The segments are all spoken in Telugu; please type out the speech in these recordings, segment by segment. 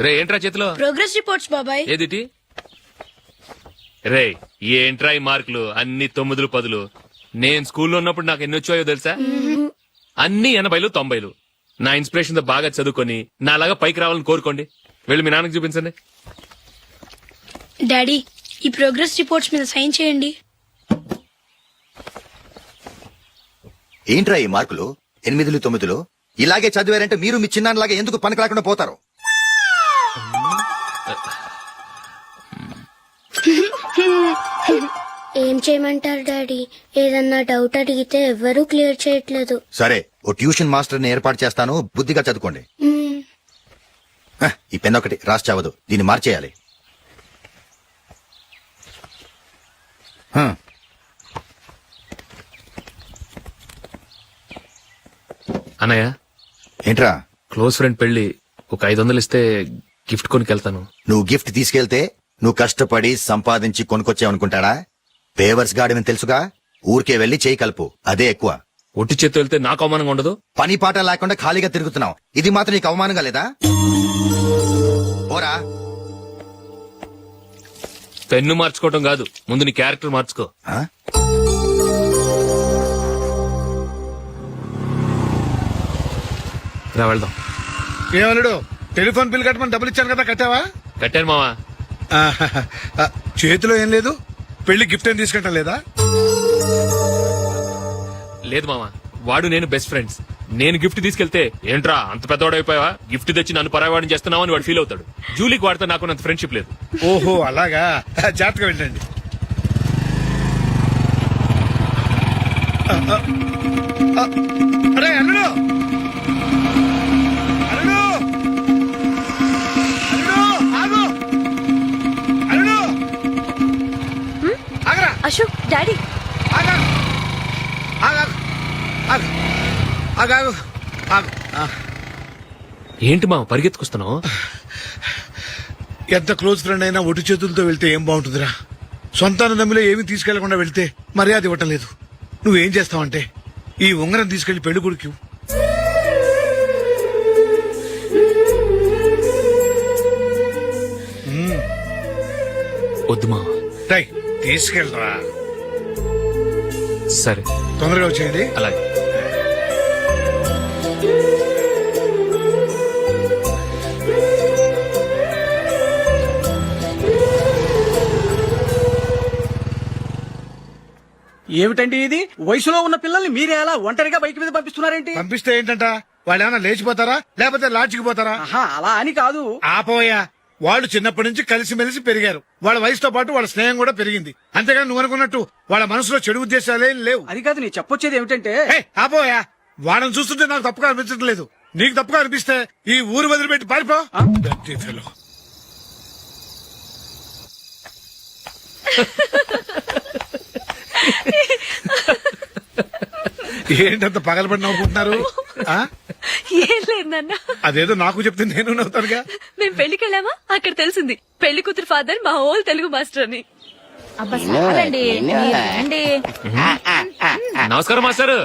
రే ఏంట్రా చేతిలో? ప్రోగ్రెస్ రిపోర్ట్స్ బాబాయ్. ఏదిటి? రే ఏంట్రా ఈ మార్కులు అన్ని 9, 10? నేను స్కూల్లో ఉన్నప్పుడు నాకు ఎన్ని వచ్చాయో తెలుసా? అన్ని 80, 90. నా ఇన్స్పిరేషన్ తో బాగా చదువుకొని నాలాగా పైకి రావాలని కోరుకోండి. వెళ్ళి మీ నాన్నకి చూపించండి. డాడీ ఈ ప్రోగ్రెస్ రిపోర్ట్స్ మీద సైన్ చేయండి. ఏంట్రా ఈ మార్కులు 8, 9? ఇలాగే చదివారంటే మీరు మీ చిన్నాన్నలాగా ఎందుకు పనికిరాకుండా పోతారు? ఏం చేయమంటారు డాడీ? ఏదన్నా డౌట్ అడిగితే ఎవ్వరూ క్లియర్ చేయట్లేదు. సరే, ఓ ట్యూషన్ మాస్టర్ ని ఏర్పాటు చేస్తాను, బుద్ధిగా చదువుకోండి. ఈ పెన్ ఒకటి రాసి చావదు, దీన్ని మార్చేయాలి. అన్నయ్య, ఏంట్రా? క్లోజ్ ఫ్రెండ్ పెళ్లి, ఒక 500 ఇస్తే గిఫ్ట్ కొనికెళ్తాను. నువ్వు గిఫ్ట్ తీసుకెళ్తే నువ్వు కష్టపడి సంపాదించి కొనుక్కొచ్చావనుకుంటాడా? పేవర్స్ గాడమని తెలుసుగా, ఊరికే వెళ్లి చేయి కలుపు, అదే ఎక్కువ. ఒట్టి చేత్తో వెళ్తే నాకు అవమానంగా ఉండదు? పని పాట లేకుండా ఖాళీగా తిరుగుతున్నావు, ఇది మాత్రం నీకు అవమానంగా లేదా? పోరా. పెన్ను మార్చుకోవటం కాదు, ముందు నీ క్యారెక్టర్ మార్చుకో. ఆ? రా వెళ్దాం. ఏమన్నాడు? టెలిఫోన్ బిల్ కట్టమని డబ్బులు ఇచ్చాను కదా, కట్టావా? కట్టాను మావా. చేతిలో ఏం లేదు, పెళ్లి గిఫ్ట్ ఏం తీసుకుంటా లేదా? లేదు మావా, వాడు నేను బెస్ట్ ఫ్రెండ్స్. నేను గిఫ్ట్ తీసుకెళ్తే ఏంట్రా అంత పెద్దవాడైపోయావా, గిఫ్ట్ తెచ్చి నన్ను పరాయవాడిని చేస్తున్నావు అని వాడు ఫీల్ అవుతాడు. జూలీకి వాడితే నాకు అంత ఫ్రెండ్షిప్ లేదు. ఓహో అలాగా, జాగ్రత్తగా వెళ్ళండి. అరే అల్లుడు, అల్లుడు, అల్లుడు, ఆగు, అల్లుడు, ఆగరా. అశోక్ డాడీ ఆగా, ఆగా, ఆగు, ఆగాగు, ఆగు. ఏంటి మావ పరిగెత్తుకొస్తున్నావు? ఎంత క్లోజ్ ఫ్రెండ్ అయినా ఒటి చేతులతో వెళ్తే ఏం బాగుంటుందిరా? సొంతాన నమ్మిలో ఏమీ తీసుకెళ్లకుండా వెళ్తే మర్యాద ఇవ్వటం లేదు. నువ్వేం చేస్తావంటే ఈ ఉంగరం తీసుకెళ్లి పెళ్లి కొడుకు. వద్దు మావ. టై తీసుకెళ్ళరా. సరే తొందరగా వచ్చేయండి. అలాగే. ఏమిటండి ఇది? వయసులో ఉన్న పిల్లల్ని మీరే అలా ఒంటరిగా బయట మీద పంపిస్తున్నారేంటి? పంపిస్తే ఏంటంట, వాళ్ళు ఏమైనా లేచిపోతారా లేకపోతే లాడ్జికి పోతారా? ఆహా, అలా అని కాదు. ఆపోయా, వాళ్ళు చిన్నప్పటి నుంచి కలిసిమెలిసి పెరిగారు. వాళ్ళ వయసుతో పాటు వాళ్ళ స్నేహం కూడా పెరిగింది. అంతేగాని నువ్వు అనుకున్నట్టు వాళ్ళ మనసులో చెడు ఉద్దేశాలేం లేవు. అది కాదు, నేను చెప్పొచ్చేది ఏమిటంటే, ఆపోయా, వాళ్ళని చూస్తుంటే నాకు తప్పుగా అనిపించడం లేదు. నీకు తప్పుగా అనిపిస్తే ఈ ఊరు వదిలిపెట్టి పారిపో. Dirty fellow. ఏంటంత పగలబడి నవ్వుకుంటున్నారు? ఏం లేదు నాన్న. అదేదో నాకు చెప్తే నేను నవ్వుతానుగా. మేము పెళ్లికి వెళ్ళామా, అక్కడ తెలిసింది పెళ్లి కూతురు ఫాదర్ మా ఓల్ తెలుగు మాస్టర్ అని. నమస్కారం మాస్టర్.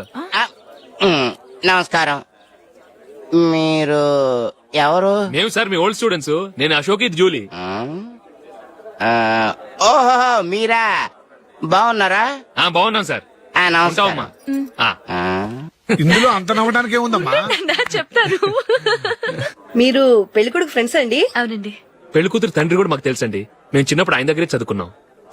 నమస్కారం. మీరు ఎవరు? మేము సార్ మీ ఓల్డ్ స్టూడెంట్స్. నేను అశోక్, ఇది జూలీ. ఓహో మీరా, బాగున్నారా? బాగున్నాం సార్. నమస్కారం. ఇందులో అంత నవ్వడానికి ఏముందమ్మా? చెప్తాను. మీరు పెళ్లికొడుకు ఫ్రెండ్స్ అండి? అవునండి. పెళ్లి కూతురు తండ్రి కూడా మాకు తెలుసండి. మేము చిన్నప్పుడు ఆయన దగ్గరే చదువుకున్నాం.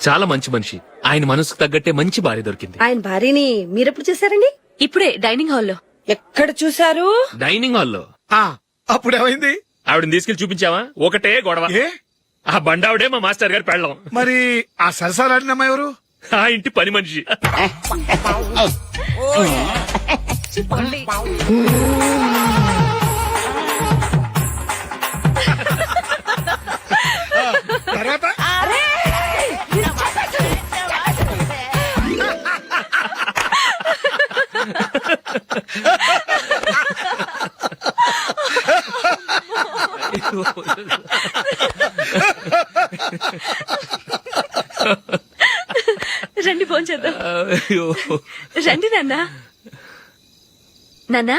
చాలా మంచి మనిషి. ఆయన మనసుకు తగ్గట్టే మంచి భార్య దొరికింది. ఆయన భార్యని మీరెప్పుడు చూసారండి? ఇప్పుడే డైనింగ్ హాల్లో. ఎక్కడ చూసారు? డైనింగ్ హాల్లో. అప్పుడు ఏమైంది? ఆవిడని తీసుకెళ్లి చూపించావా? ఒకటే గొడవ. ఆ బండావిడే మా మాస్టర్ గారు పెళ్ళం. మరి ఆ సరసాలాడినమ్మా ఎవరు? ఆ ఇంటి పని మనిషి. తర్వాత రండి ఫోన్ చేద్దాం. రండి నాన్న. నాన్న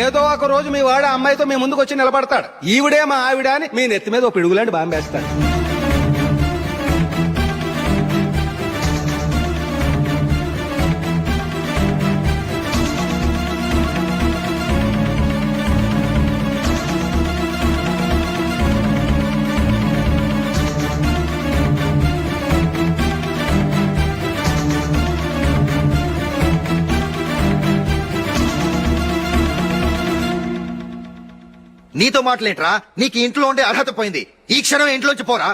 ఏదో ఒక రోజు మీ వాడు అమ్మాయితో మీ ముందుకు వచ్చి నిలబడతాడు. ఈవిడే మా ఆవిడ అని మీ నెత్తి మీద ఓ పిడుగులాంటి బాంబేస్తాడు. నీతో మాటలేంట్రా? నీకు ఈ ఇంట్లో ఉండే అర్హత పోయింది. ఈ క్షణం ఇంట్లోంచి పోరా.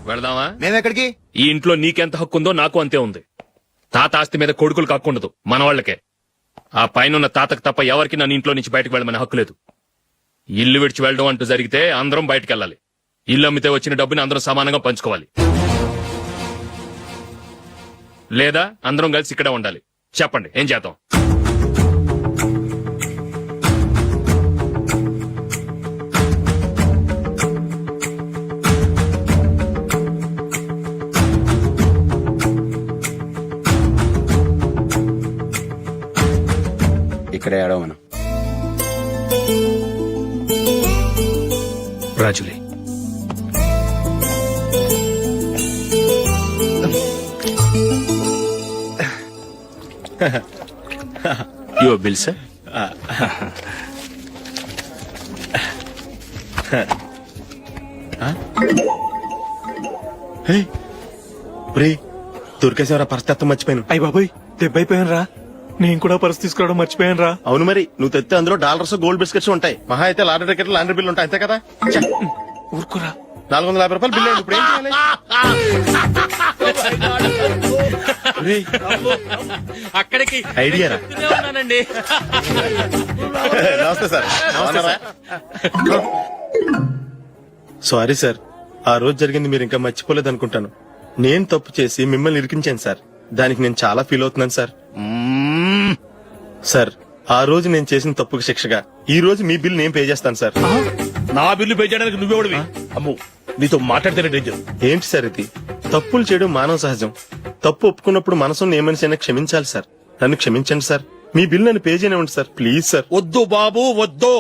వెళదామా? మేమెక్కడికి? ఈ ఇంట్లో నీకెంత హక్కు ఉందో నాకు అంతే ఉంది. తాత ఆస్తి మీద కొడుకులు కాకుండదు, మన వాళ్ళకే. ఆ పైన తాతకు తప్ప ఎవరికి నన్ను ఇంట్లో నుంచి బయటకు వెళ్ళమని హక్కు లేదు. ఇల్లు విడిచి వెళ్ళడం అంటూ జరిగితే అందరం బయటకు వెళ్ళాలి. ఇల్లు అమ్మితే వచ్చిన డబ్బుని అందరం సమానంగా పంచుకోవాలి. లేదా అందరం కలిసి ఇక్కడే ఉండాలి. చెప్పండి, ఏం చేద్దాం? ఇక్కడే ఆడవను. రాజులే, యువర్ బిల్ సార్. దొరికేసేవరా పరిస్థితి మర్చిపోయాను. అయ్య బాబాయ్, దెబ్బైపోయాను రా. నేను కూడా పర్స్ తీసుకురావడం మర్చిపోయాను రా. అవును మరి, నువ్వు తెస్తే అందులో డాలర్స్ గోల్డ్ బిస్కెట్స్ ఉంటాయి. మహా అయితే లాటరీ టికెట్ లాండ్రీ బిల్లు ఉంటాయి, అంతే కదా. ఊరుకురా. 450 రూపాయలు బిల్లు అయింది. ఇప్పుడు ఏం చేయాలి? ఒరేయ్, అక్కడికి ఐడియా రా. ఉన్నానండి. నమస్తే సార్. సారీ సార్, ఆ రోజు జరిగింది మీరు ఇంకా మర్చిపోలేదు అనుకుంటాను. నేను తప్పు చేసి మిమ్మల్ని ఇరికించాను సార్. దానికి నేను చాలా ఫీల్ అవుతున్నాను సార్. సార్, ఆ రోజు నేను చేసిన తప్పుకి శిక్షగా ఈ రోజు మీ బిల్ నేను పే చేస్తాను సార్. నా బిల్లు పే చేయడానికి నువ్వెవడివి? అమ్ము, నీతో మాట్లాడితేనే డేంజర్. ఏంటి సార్ ఇది? తప్పులు చేయడం మానవ సహజం. తప్పు ఒప్పుకున్నప్పుడు మనసును ఏ మనిషి అయినా క్షమించాలి సార్. నన్ను క్షమించండి సార్. మీ బిల్ నన్ను పే చేయనివ్వండి సార్, ప్లీజ్ సార్. వద్దు బాబు, వద్దు.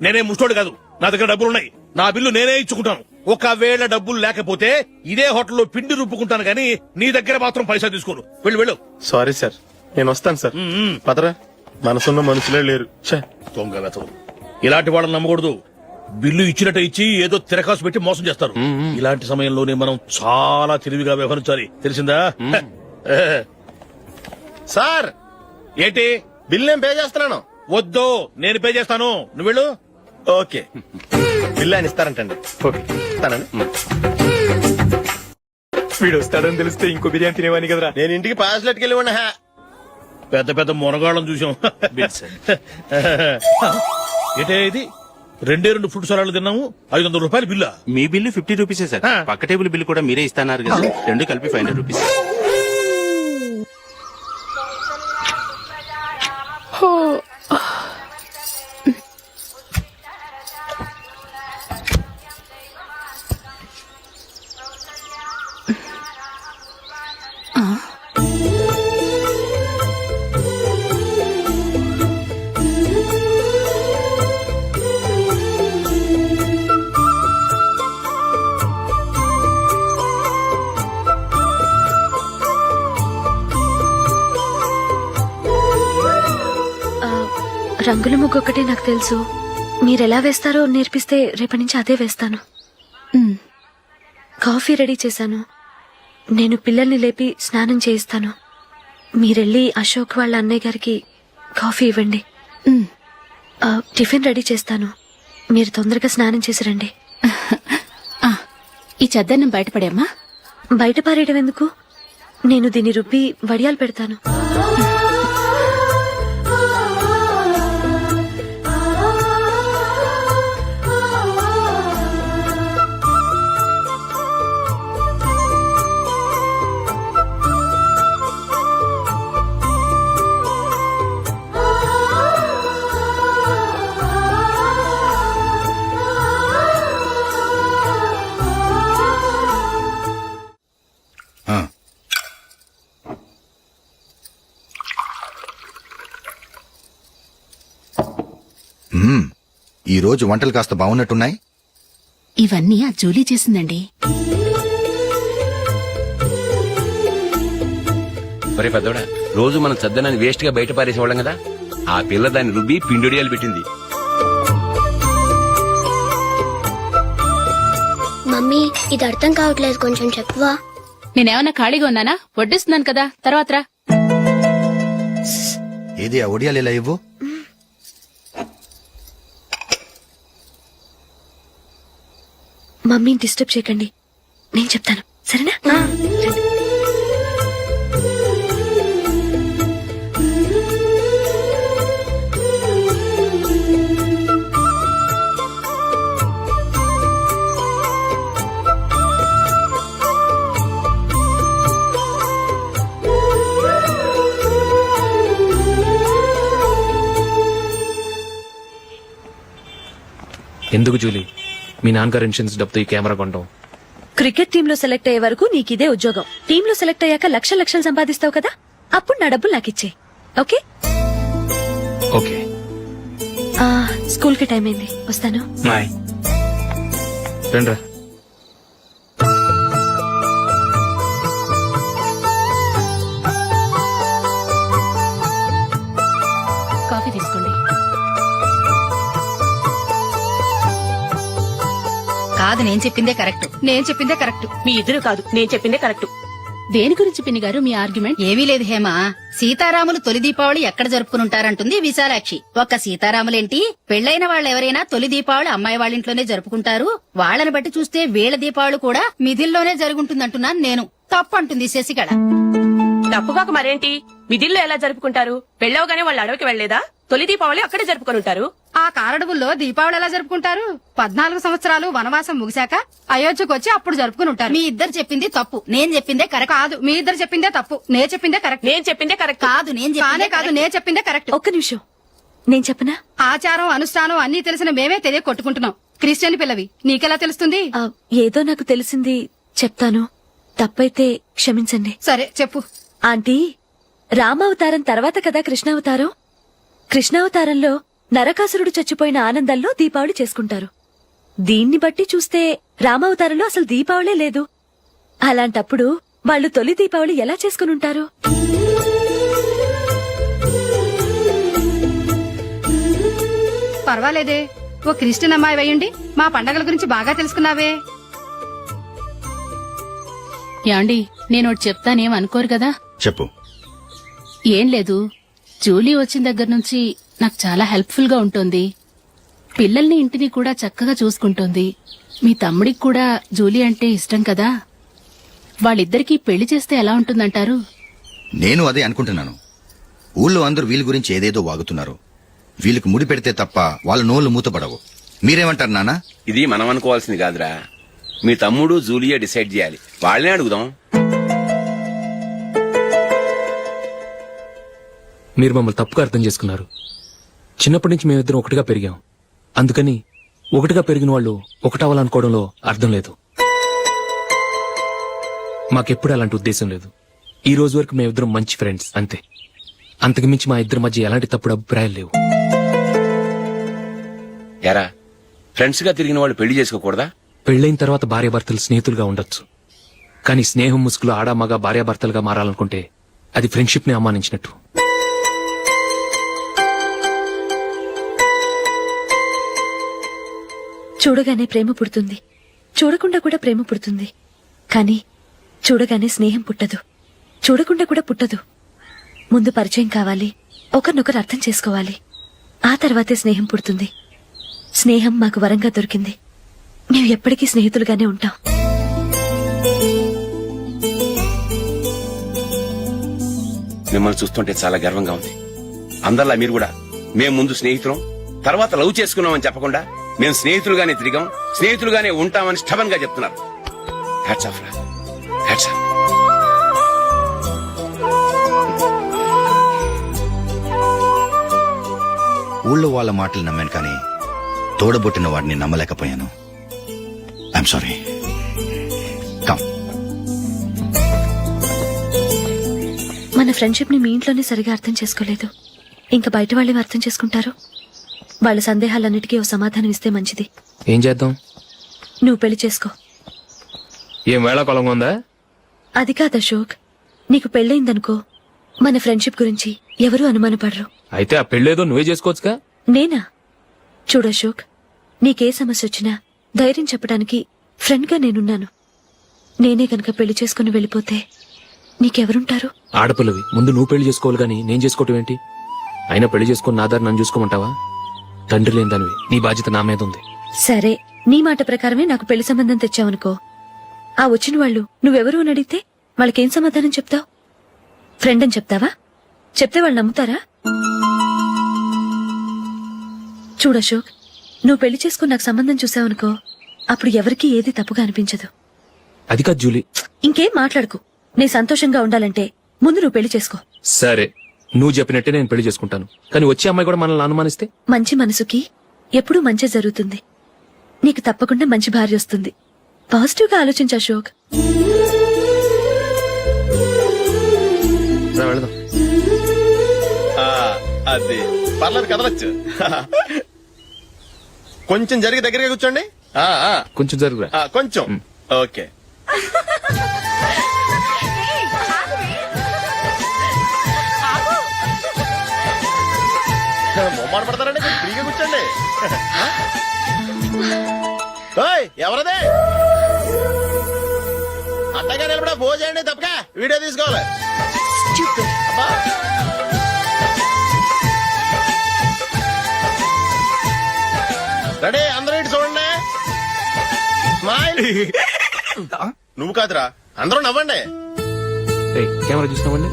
నేనే ముష్టోడు కాదు, నా దగ్గర డబ్బులున్నాయి. నా బిల్లు నేనే ఇచ్చుకుంటాను. ఒకవేళ డబ్బులు లేకపోతే ఇదే హోటల్లో పిండి రుబ్బుకుంటాను గానీ నీ దగ్గర మాత్రం పైసా తీసుకోను. వెళ్ళు వెళ్ళు. సారీ సార్, నేను వస్తాను సార్. పదరా, మనసున్న మనుషులే లేరు. ఛే, దొంగ వెతవు. ఇలాంటి వాళ్ళని నమ్మకూడదు. బిల్లు ఇచ్చినట్టు ఇచ్చి ఏదో తిరకాసు పెట్టి మోసం చేస్తారు. ఇలాంటి సమయంలోనే మనం చాలా తెలివిగా వ్యవహరించాలి, తెలిసిందా? సార్, ఏంటి? బిల్ నేను పే చేస్తున్నాను. వద్దు, నేను పే చేస్తాను, నువ్వు వెళ్ళు. ఓకే, బిల్ ఆయన ఇస్తారంటండి. ఓకే, ఇస్తానండి. వీడు వస్తాడని తెలిస్తే ఇంకో బిర్యానీ తినేవాని కదరా. నేను ఇంటికి పాస్లెట్కి వెళ్ళి ఉన్నా. పెద్ద పెద్ద మునగాళ్ళం చూసాం. ఏంటే ఇది? 2 ఫుడ్ సలాడ్లు తిన్నాము, 500 రూపాయలు బిల్లా? మీ బిల్లు 50 రూపీసే సార్. పక్క టేబుల్ బిల్లు కూడా మీరే ఇస్తాన్నారు కదా, రెండు కలిపి 500 రూపీస్. రంగుల ముగ్గు ఒకటే నాకు తెలుసు. మీరెలా వేస్తారో నేర్పిస్తే రేపటి నుంచి అదే వేస్తాను. కాఫీ రెడీ చేశాను. నేను పిల్లల్ని లేపి స్నానం చేయిస్తాను. మీరెళ్ళి అశోక్ వాళ్ళ అన్నయ్య గారికి కాఫీ ఇవ్వండి. టిఫిన్ రెడీ చేస్తాను. మీరు తొందరగా స్నానం చేసి రండి. ఈ చెద్దన్నం బయటపడేమ్మా. బయట పారేయడం ఎందుకు? నేను దీన్ని రుబ్బి వడియాలు పెడతాను. రోజు వంటలు కాస్త బాగున్నట్టున్నాయి. ఇవన్నీ ఆ జూలీ చేసిందండి. ఒరే పెద్దోడా, రోజు మనం చద్దనాన్ని వేస్ట్ గా బయట పారేసేవాళ్ళం కదా, ఆ పిల్ల దాన్ని రుబ్బి పిండొడియాలు పెట్టింది. మమ్మీ ఇది అర్థం కావట్లేదు, కొంచెం చెప్పువా. నేనేమన్నా ఖాళీగా ఉన్నానా? వడ్డిస్తున్నాను కదా, తర్వాత రా. ఏది ఆ ఒడియాలు ఇలా ఇవ్వు. మమ్మీని డిస్టర్బ్ చేయకండి, నేను చెప్తాను, సరేనా? ఎందుకు జూలీ, మీ నాన్నగారు ఇన్సూరెన్స్ డబ్బుతో ఈ కెమెరా కొంటాం? క్రికెట్ టీమ్ లో సెలెక్ట్ అయ్యే వరకు నీకిదే ఉద్యోగం. టీమ్ లో సెలెక్ట్ అయ్యాక లక్షలు సంపాదిస్తావు కదా, అప్పుడు నా డబ్బులు నాకిచ్చే. ఓకే? ఓకే. స్కూల్ కి టైం అయింది, వస్తాను. రండ్రా. కాఫీ తీసుకోండి. కాదు, నేను చెప్పిందే కరెక్ట్. నేను చెప్పిందే కరెక్ట్. మీ ఇద్దరు కాదు, నేను చెప్పిందే కరెక్ట్. దేని గురించి పిన్ని గారు మీ ఆర్గ్యుమెంట్? ఏమీ లేదు హేమ. సీతారాములు తొలి దీపావళి ఎక్కడ జరుపుకుంటారంటుంది విశాలాక్షి. ఒక్క సీతారాములేంటి, పెళ్లైన వాళ్ళెవరైనా తొలి దీపావళి అమ్మాయి వాళ్ళింట్లోనే జరుపుకుంటారు. వాళ్ళని బట్టి చూస్తే వీళ్ళ దీపావళి కూడా మిథిల్లోనే జరుగుంటుందంటున్నాను నేను. తప్పు అంటుంది శశికళ. తప్పుగాక మరేంటి, మిదిల్లో ఎలా జరుపుకుంటారు? పెళ్ళవగానే వాళ్ళు అడవికి వెళ్లేదా? తొలి దీపావళి అక్కడే జరుపుకొని ఉంటారు. ఆ కారడవుల్లో దీపావళి ఎలా జరుపుకుంటారు? 14 సంవత్సరాలు వనవాసం ముగిశాక అయోధ్యకు వచ్చి అప్పుడు జరుపుకుని ఉంటారు. మీ ఇద్దరు చెప్పింది తప్పు, నేను చెప్పిందే కరెక్ట్. కాదు, మీ ఇద్దరు చెప్పిందే తప్పు, నేను చెప్పిందే కరెక్ట్. నేను చెప్పిందే కరెక్ట్. కాదు, నేను చెప్పిందే కరెక్ట్. ఒక్క నిమిషం, నేను చెప్పనా? ఆచారం అనుష్ఠానం అన్ని తెలిసిన మేమే తెలియ కొట్టుకుంటున్నాం. క్రిస్టియన్ పిల్లవి, నీకెలా తెలుస్తుంది? ఏదో నాకు తెలిసింది చెప్తాను, తప్పైతే క్షమించండి. సరే చెప్పు. ఆంటీ, రామావతారం తర్వాత కదా కృష్ణావతారం. కృష్ణావతారంలో నరకాసురుడు చచ్చిపోయిన ఆనందంలో దీపావళి చేసుకుంటారు. దీన్ని బట్టి చూస్తే రామావతారంలో అసలు దీపావళే లేదు. అలాంటప్పుడు వాళ్ళు తొలి దీపావళి ఎలా చేసుకునుంటారు? పర్వాలేదే, ఓ క్రిస్టియన్ అమ్మాయి అయ్యుండి మా పండగల గురించి బాగా తెలుసుకున్నావే. యాండి, నేనోటి చెప్తానేం అనుకోరు కదా? చెప్పు. ఏం లేదు, జూలీ వచ్చిన దగ్గర నుంచి నాకు చాలా హెల్ప్ఫుల్ గా ఉంటుంది. పిల్లల్ని ఇంటిని కూడా చక్కగా చూసుకుంటుంది. మీ తమ్ముడికి కూడా జూలీ అంటే ఇష్టం కదా. వాళ్ళిద్దరికీ పెళ్లి చేస్తే ఎలా ఉంటుందంటారు? నేను అదే అనుకుంటున్నాను. ఊళ్ళో అందరూ వీళ్ళ గురించి ఏదేదో వాగుతున్నారు. వీళ్ళకి ముడి పెడితే తప్ప వాళ్ళ నోళ్లు మూతపడవు. మీరేమంటారు నాన్న? ఇది మనం అనుకోవాల్సింది కాదురా, మీ తమ్ముడు జూలియా డిసైడ్ చేయాలి. వాళ్ళనే అడుగుదాం. మీరు మమ్మల్ని తప్పుగా అర్థం చేసుకున్నారు. చిన్నప్పటి నుంచి మేమిద్దరం ఒకటిగా పెరిగాం. అందుకని ఒకటిగా పెరిగిన వాళ్ళు ఒకటవ్వాలనుకోవడంలో అర్థం లేదు. మాకెప్పుడు అలాంటి ఉద్దేశం లేదు. ఈ రోజు వరకు మేమిద్దరం మంచి ఫ్రెండ్స్ అంతే. అంతకుమించి మా ఇద్దరి మధ్య ఎలాంటి తప్పుడు అభిప్రాయాలు లేవు. ఎరా, ఫ్రెండ్స్ గా తిరిగిన వాళ్ళు పెళ్లి చేసుకోకూడదా? పెళ్లైన తర్వాత భార్యాభర్తలు స్నేహితులుగా ఉండొచ్చు. కానీ స్నేహం ముసుగులో ఆడా మగ భార్యాభర్తలుగా మారాలనుకుంటే అది ఫ్రెండ్షిప్ ని అవమానించినట్టు. చూడగానే ప్రేమ పుడుతుంది, చూడకుండా కూడా ప్రేమ పుడుతుంది. కానీ చూడగానే స్నేహం పుట్టదు, చూడకుండా కూడా పుట్టదు. ముందు పరిచయం కావాలి, ఒకరినొకరు అర్థం చేసుకోవాలి. ఆ తర్వాతే స్నేహం పుడుతుంది. స్నేహం మాకు వరంగా దొరికింది. మేము ఎప్పటికీ స్నేహితులుగానే ఉంటాం. మిమ్మల్ని చూస్తుంటే చాలా గర్వంగా ఉంది. అందరిలా మీరు కూడా మేము ముందు స్నేహితులం, తర్వాత లవ్ చేసుకున్నామని చెప్పకుండా మేము స్నేహితులుగానే తిరిగాం, స్నేహితులుగానే ఉంటామని స్టబన్ గా చెప్తున్నారు. హ్యాట్స్ ఆఫ్ రా, హ్యాట్స్ ఆఫ్. ఊళ్ళో వాళ్ళ మాటలు నమ్మాను, కానీ తోడబుట్టిన వాడిని నమ్మలేకపోయాను. I'm sorry. కమ్. మన ఫ్రెండ్షిప్ ని మీ ఇంట్లోనే సరిగా అర్థం చేసుకోలేదు, ఇంకా బయట వాళ్ళేమి అర్థం చేసుకుంటారు? వాళ్ళ సందేహాలన్నిటికీ ఓ సమాధానం ఇస్తే మంచిది. ఏం చేద్దాం? నువ్వు పెళ్లి చేసుకో. ఏం వేళాకొలంగా ఉందా? అది కాదు అశోక్, నీకు పెళ్ళయిందనుకో మన ఫ్రెండ్షిప్ గురించి ఎవరూ అనుమానపడరు. అయితే ఆ పెళ్ళేదో నువ్వే చేసుకోవచ్చుగా. నేనా? చూడు అశోక్, నీకే సమస్య వచ్చినా ధైర్యం చెప్పడానికి ఫ్రెండ్ గా నేనున్నాను. నేనే గనక పెళ్లి చేసుకుని వెళ్ళిపోతే నీకెవరుంటారు? ఆడపిల్లవి, ముందు నువ్వు పెళ్లి చేసుకోవాలి గానీ నేను చేసుకోవటం ఏంటి? అయినా పెళ్లి చేసుకుని నా దారి నన్ను చూసుకోమంటావా? తండ్రి లేని దానివి, నీ బాధ్యత నా మీద ఉంది. సరే, నీ మాట ప్రకారమే నాకు పెళ్లి సంబంధం తెచ్చావనుకో, ఆ వచ్చిన వాళ్ళు నువ్వెవరు అని అడిగితే వాళ్ళకేం సమాధానం చెప్తావు? ఫ్రెండ్ అని చెప్తావా? చెప్తే వాళ్ళు నమ్ముతారా? చూడు అశోక్, నువ్వు పెళ్లి చేసుకుని నాకు సంబంధం చూసావనుకో, అప్పుడు ఎవరికీ ఏది తప్పుగా అనిపించదు. అది కాదు జూలీ. ఇంకేం మాట్లాడుకు. నీ సంతోషంగా ఉండాలంటే ముందు నువ్వు పెళ్లి చేసుకో. సరే, నువ్వు చెప్పినట్టే నేను పెళ్లి చేసుకుంటాను. కానీ వచ్చే అమ్మాయి కూడా మనల్ని అనుమానిస్తే? మంచి మనసుకి ఎప్పుడూ మంచి జరుగుతుంది. నీకు తప్పకుండా మంచి భార్య వస్తుంది. పాజిటివ్ గా ఆలోచించు అశోక్. రా, వెళదాం. అది పర్లేదు, కదలొచ్చు. కొంచెం జరిగి దగ్గరగా కూర్చోండి. కొంచెం జరుగురా. కొంచెం. ఓకే. మొమ్మాట పడతారండి, కొంచెం ఫ్రీగా కూర్చోండి. ఓయ్, ఎవరదే? అట్టగా నిలబడా భోజనండి, తప్పక వీడియో తీసుకోవాలి. అబ్బా. రెడీ, అందరూ ఇటు చూడండి. స్మైల్. నువ్వు కాదురా, అందరూ నవ్వండి. కెమెరా చూసినావండి.